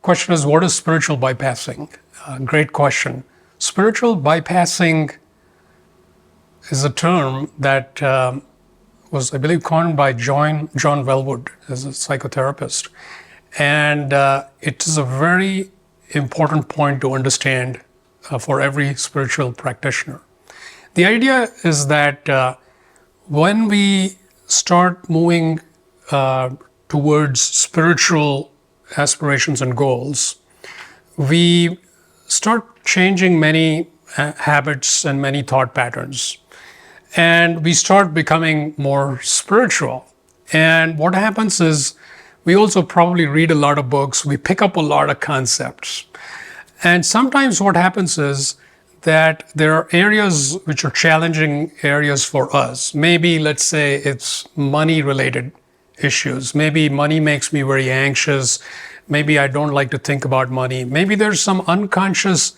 Question is, what is spiritual bypassing? Great question. Spiritual bypassing is a term that was, I believe, coined by John Wellwood as a psychotherapist. And it is a very important point to understand for every spiritual practitioner. The idea is that when we start moving towards spiritual aspirations and goals, we start changing many habits and many thought patterns. And we start becoming more spiritual. And what happens is we also probably read a lot of books, we pick up a lot of concepts. And sometimes what happens is that there are areas which are challenging areas for us. Maybe, let's say, it's money-related issues. Maybe money makes me very anxious. Maybe I don't like to think about money. Maybe there's some unconscious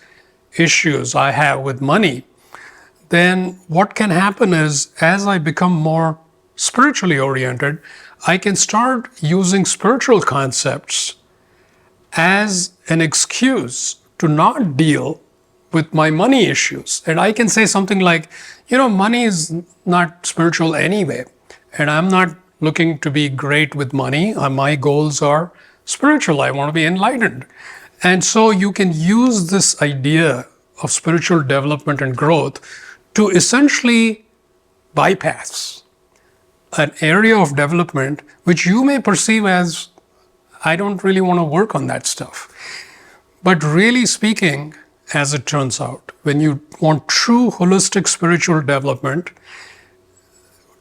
issues I have with money. Then what can happen is, as I become more spiritually oriented, I can start using spiritual concepts as an excuse to not deal with my money issues. And I can say something like, money is not spiritual anyway, and I'm not looking to be great with money. My goals are spiritual. I want to be enlightened. And so you can use this idea of spiritual development and growth to essentially bypass an area of development which you may perceive as, I don't really want to work on that stuff. But really speaking, as it turns out, when you want true holistic spiritual development,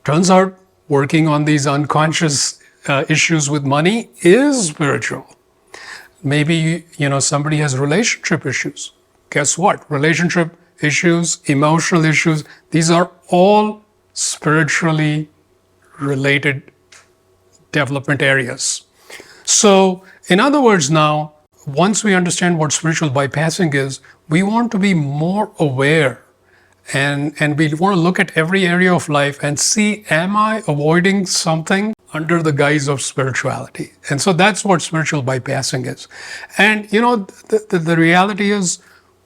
turns out working on these unconscious issues with money is spiritual. Maybe, somebody has relationship issues. Guess what? Relationship issues, emotional issues, these are all spiritually related development areas. So, in other words now, once we understand what spiritual bypassing is, we want to be more aware and we want to look at every area of life and see, am I avoiding something under the guise of spirituality? And so that's what spiritual bypassing is. And the reality is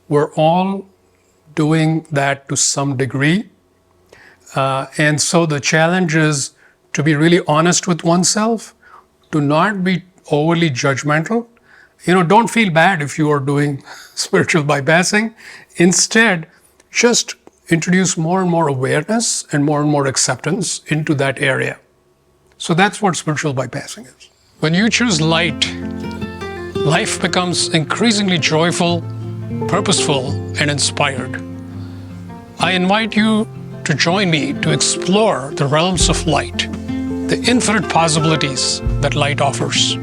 we're all doing that to some degree. And so the challenge is to be really honest with oneself, to not be overly judgmental. Don't feel bad if you are doing spiritual bypassing. Instead, just introduce more and more awareness and more acceptance into that area. So that's what spiritual bypassing is. When you choose light, life becomes increasingly joyful, purposeful, and inspired. I invite you to join me to explore the realms of light, the infinite possibilities that light offers.